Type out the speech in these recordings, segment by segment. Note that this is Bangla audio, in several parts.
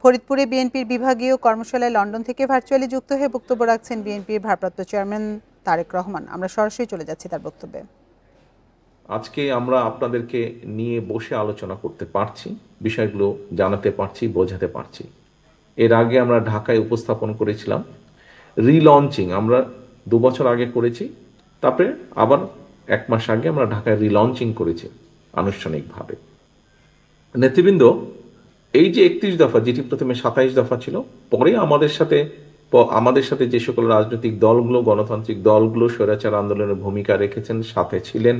ফরিদপুরে বিএনপির বিভাগীয় কর্মশালায় লন্ডন থেকে ভার্চুয়ালি যুক্ত হয়ে বক্তব্য রাখছেন বিএনপির ভারপ্রাপ্ত চেয়ারম্যান তারেক রহমান। আমরা সরাসরি চলে যাচ্ছি তার বক্তব্যে। আজকে আমরা আপনাদেরকে নিয়ে বসে আলোচনা করতে পারছি, বিষয়গুলো জানাতে পারছি, বোঝাতে পারছি। এর আগে আমরা ঢাকায় উপস্থাপন করেছিলাম রিলঞ্চিং, আমরা 2 বছর আগে করেছি, তারপরে আবার 1 মাস আগে আমরা ঢাকায় রিলঞ্চিং করেছি আনুষ্ঠানিকভাবে। নেতৃবৃন্দ, এই যে 31 দফা, যেটি প্রথমে 27 দফা ছিল, পরে আমাদের সাথে যে সকল রাজনৈতিক দলগুলো, গণতান্ত্রিক দলগুলো স্বৈরাচার আন্দোলনের ভূমিকা রেখেছেন, সাথে ছিলেন,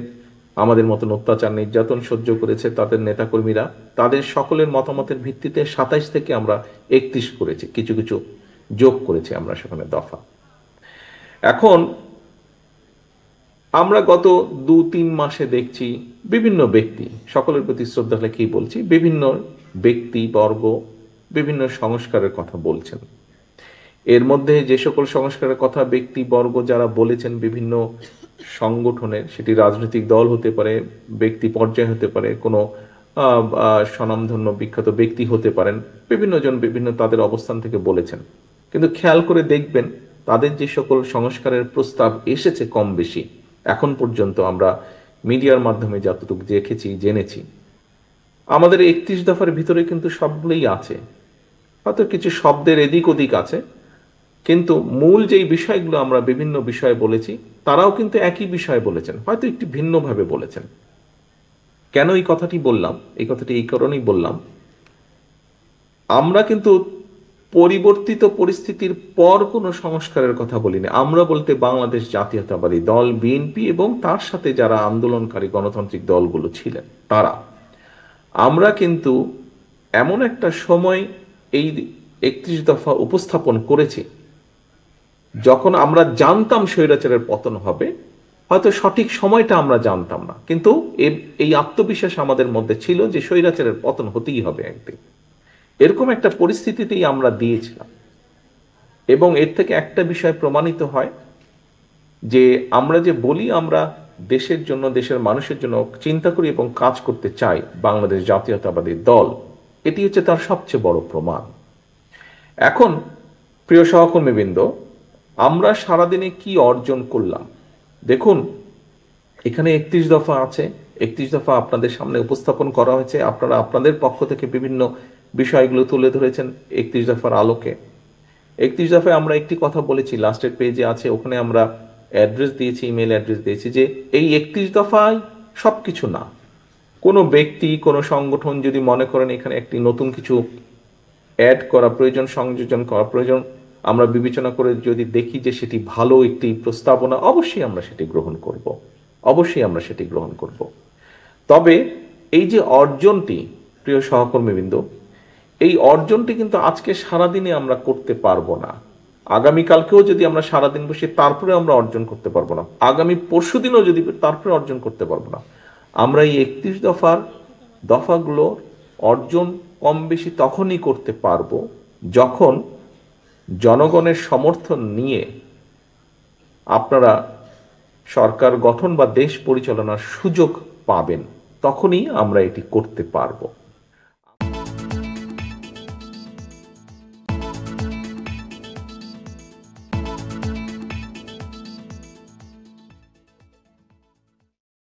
আমাদের মতন অত্যাচার নির্যাতন সহ্য করেছে তাদের নেতাকর্মীরা, তাদের সকলের মতামতের ভিত্তিতে 27 থেকে আমরা 31 করেছি, কিছু কিছু যোগ করেছি আমরা সেখানে দফা। এখন আমরা গত 2-3 মাসে দেখছি বিভিন্ন ব্যক্তি, সকলের প্রতি শ্রদ্ধা রেখেই বলছি, বিভিন্ন ব্যক্তি বর্গ বিভিন্ন সংস্কারের কথা বলছেন। এর মধ্যে যে সকল সংস্কারের কথা ব্যক্তি বর্গ যারা বলেছেন, বিভিন্ন সংগঠনের, সেটি রাজনৈতিক দল হতে পারে, ব্যক্তি পর্যায়ে হতে পারে, কোনো স্বনামধন্য বিখ্যাত ব্যক্তি হতে পারেন, বিভিন্ন জন বিভিন্ন তাদের অবস্থান থেকে বলেছেন। কিন্তু খেয়াল করে দেখবেন তাদের যে সকল সংস্কারের প্রস্তাব এসেছে কম বেশি, এখন পর্যন্ত আমরা মিডিয়ার মাধ্যমে যতটুকু দেখেছি, জেনেছি, আমাদের 31 দফার ভিতরে কিন্তু সবগুলোই আছে। হয়তো কিছু শব্দের এদিক ওদিক আছে, কিন্তু মূল যেই বিষয়গুলো আমরা বিভিন্ন বিষয়ে বলেছি, তারাও কিন্তু একই বিষয়ে বলেছেন, হয়তো একটু ভিন্নভাবে বলেছেন। কেন এই কথাটি বললাম? এই কথাটি এই কারণেই বললাম, আমরা কিন্তু পরিবর্তিত পরিস্থিতির পর কোনো সংস্কারের কথা বলিনি। আমরা বলতে বাংলাদেশ জাতীয়তাবাদী দল বিএনপি এবং তার সাথে যারা আন্দোলনকারী গণতান্ত্রিক দলগুলো ছিলেন তারা, আমরা কিন্তু এমন একটা সময় এই 31 দফা উপস্থাপন করেছি যখন আমরা জানতাম স্বৈরাচারের পতন হবে, হয়তো সঠিক সময়টা আমরা জানতাম না, কিন্তু এই আত্মবিশ্বাস আমাদের মধ্যে ছিল যে স্বৈরাচারের পতন হতেই হবে একদিন। এরকম একটা পরিস্থিতিতেই আমরা দিয়েছিলাম। এবং এর থেকে একটা বিষয় প্রমাণিত হয় যে আমরা যে বলি আমরা দেশের জন্য, দেশের মানুষের জন্য চিন্তা করি এবং কাজ করতে চাই, বাংলাদেশ জাতীয়তাবাদী দল, এটি হচ্ছে তার সবচেয়ে বড় প্রমাণ। এখন প্রিয় সহকর্মীবৃন্দ, আমরা সারাদিনে কি অর্জন করলাম দেখুন। এখানে 31 দফা আছে, 31 দফা আপনাদের সামনে উপস্থাপন করা হয়েছে, আপনারা আপনাদের পক্ষ থেকে বিভিন্ন বিষয়গুলো তুলে ধরেছেন 31 দফার আলোকে। 31 দফায় আমরা একটি কথা বলেছি, লাস্টের পেজে আছে, ওখানে আমরা অ্যাড্রেস দিয়েছি, ইমেল অ্যাড্রেস দিয়েছি, যে এই 31 দফায় সবকিছু না। কোনো ব্যক্তি, কোনো সংগঠন যদি মনে করেন এখানে একটি নতুন কিছু অ্যাড করা প্রয়োজন, সংযোজন করা প্রয়োজন, আমরা বিবেচনা করে যদি দেখি যে সেটি ভালো একটি প্রস্তাবনা, অবশ্যই আমরা সেটি গ্রহণ করব, অবশ্যই আমরা সেটি গ্রহণ করব। তবে এই যে অর্জনটি, প্রিয় সহকর্মীবৃন্দ, এই অর্জনটি কিন্তু আজকে সারাদিনে আমরা করতে পারবো না। আগামীকালকেও যদি আমরা সারাদিন বসে তারপরে আমরা অর্জন করতে পারবো না, আগামী পরশুদিনও যদি তারপরে অর্জন করতে পারবো না। আমরা এই 31 দফাগুলো অর্জন কম বেশি তখনই করতে পারবো যখন জনগণের সমর্থন নিয়ে আপনারা সরকার গঠন বা দেশ পরিচালনার সুযোগ পাবেন, তখনই আমরা এটি করতে পারবো।